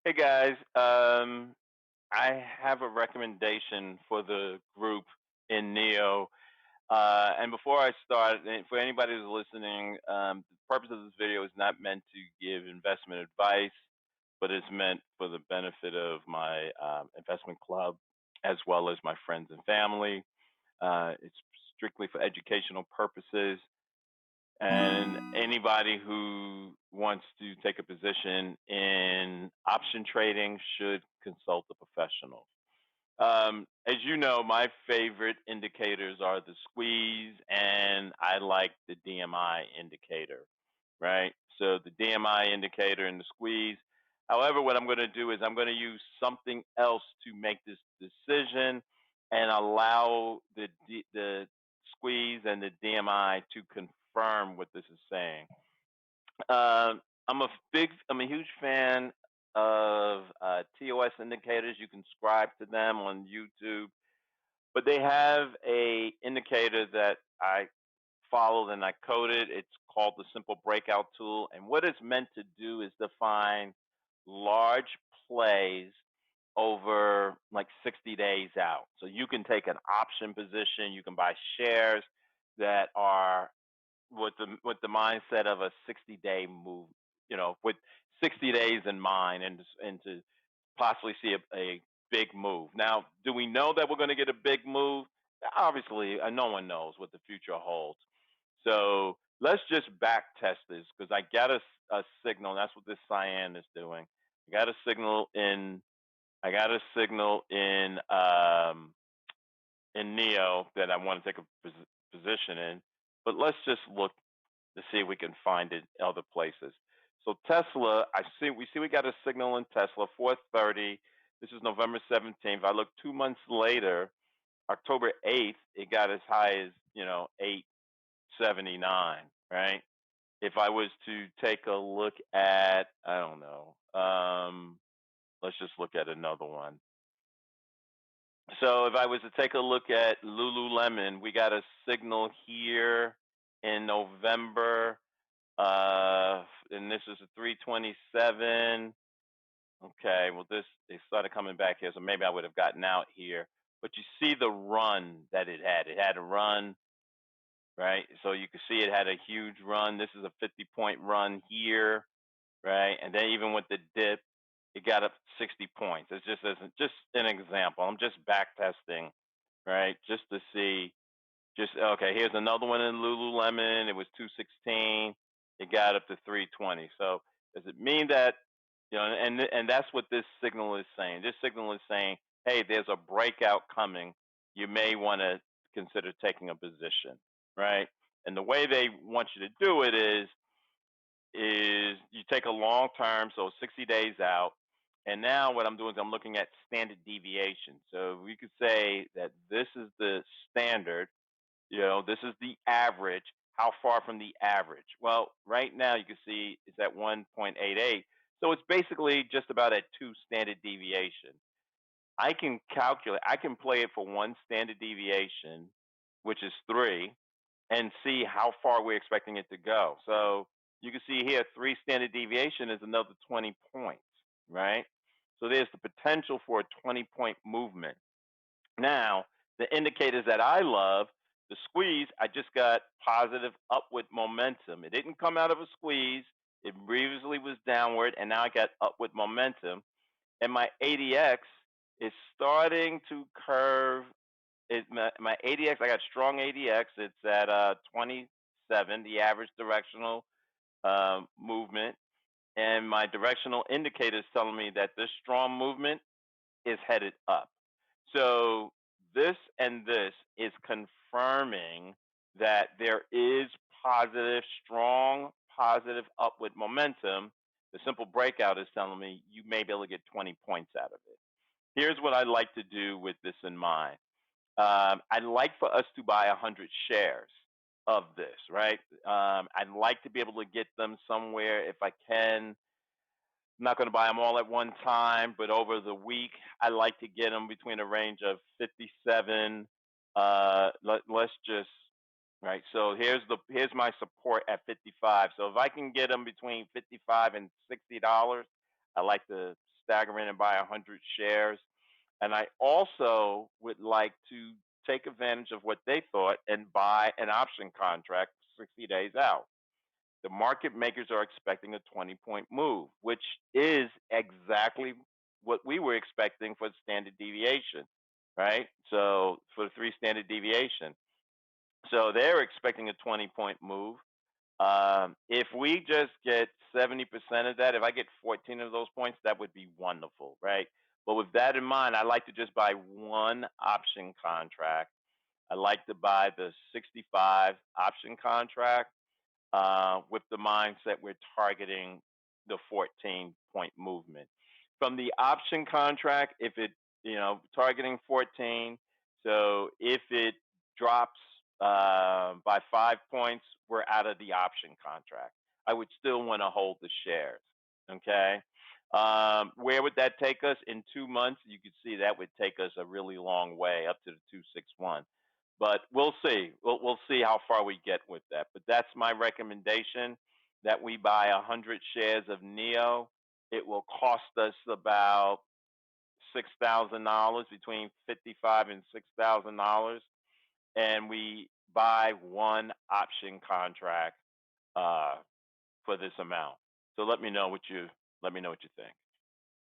Hey guys, I have a recommendation for the group in NIO. And before I start, and for anybody who's listening, the purpose of this video is not meant to give investment advice, but it's meant for the benefit of my investment club as well as my friends and family. It's strictly for educational purposes. And anybody who wants to take a position in option trading should consult a professional. As you know, my favorite indicators are the squeeze, and I like the DMI indicator, right? So the DMI indicator and the squeeze. However, what I'm going to do is I'm going to use something else to make this decision and allow the squeeze and the DMI to confirm what this is saying. I'm a huge fan of TOS indicators. You can subscribe to them on YouTube, but they have a indicator that I followed and I coded. It's called the Simple Breakout tool, and what it's meant to do is define large plays over like 60 days out. So you can take an option position, you can buy shares that are with the mindset of a 60-day move, with 60 days in mind, and to possibly see a big move. Now, do we know that we're going to get a big move? Obviously, no one knows what the future holds. So let's just back test this because I got a signal. That's what this cyan is doing. I got a signal in. I got a signal in Neo that I want to take a position in. But let's just look to see if we can find it other places. So Tesla, we got a signal in Tesla, 4:30. This is November 17th. I look 2 months later, October 8th, it got as high as 879, right? If I was to take a look at, I don't know, let's just look at another one. So if I was to take a look at Lululemon, we got a signal here in November, and this is a 327. Okay, well they started coming back here, so maybe I would have gotten out here. But you see the run that it had. It had a run, right? So you can see it had a huge run. This is a 50-point run here, right? And then even with the dip, it got up 60 points. It's just an example. I'm just back testing, right? Just to see. Just okay. Here's another one in Lululemon. It was 216. It got up to 320. So does it mean that and that's what this signal is saying. This signal is saying, hey, there's a breakout coming. You may want to consider taking a position, right? And the way they want you to do it is you take a long term, so 60 days out. And now what I'm doing is I'm looking at standard deviation. So we could say that this is the standard, this is the average. How far from the average? Well, right now you can see it's at 1.88. So it's basically just about at two standard deviation. I can play it for one standard deviation, which is three, and see how far we're expecting it to go. So you can see here, three standard deviation is another 20 points, right? So there's the potential for a 20-point movement. Now, the indicators that I love, the squeeze, I just got positive upward momentum. It didn't come out of a squeeze. It previously was downward, and now I got upward momentum. And my ADX is starting to curve. My ADX, I got strong ADX. It's at 27, the average directional movement. And my directional indicator is telling me that this strong movement is headed up. So this and this is confirming that there is positive, strong, positive upward momentum. The simple breakout is telling me you may be able to get 20 points out of it. Here's what I like to do with this in mind. I'd like for us to buy 100 shares of this, right? I'd like to be able to get them somewhere if I can. I'm not going to buy them all at one time, but over the week, I like to get them between a range of 57. Let's just right. So here's my support at 55. So if I can get them between 55 and $60, I like to stagger in and buy 100 shares. And I also would like to take advantage of what they thought and buy an option contract 60 days out. The market makers are expecting a 20-point move, which is exactly what we were expecting for the standard deviation, right? So for the three standard deviation. So they're expecting a 20-point move. If we just get 70% of that, if I get 14 of those points, that would be wonderful, right? But with that in mind, I like to just buy one option contract. I like to buy the 65 option contract with the mindset we're targeting the 14-point movement. From the option contract, if it, targeting 14, so if it drops by 5 points, we're out of the option contract. I would still want to hold the shares. Okay. Where would that take us in 2 months? You could see that would take us a really long way up to the 261. But we'll see. We'll see how far we get with that. But that's my recommendation, that we buy 100 shares of NIO. It will cost us about $6,000, between 55 and $6,000, and we buy one option contract uh, for this amount. So let me know what you think.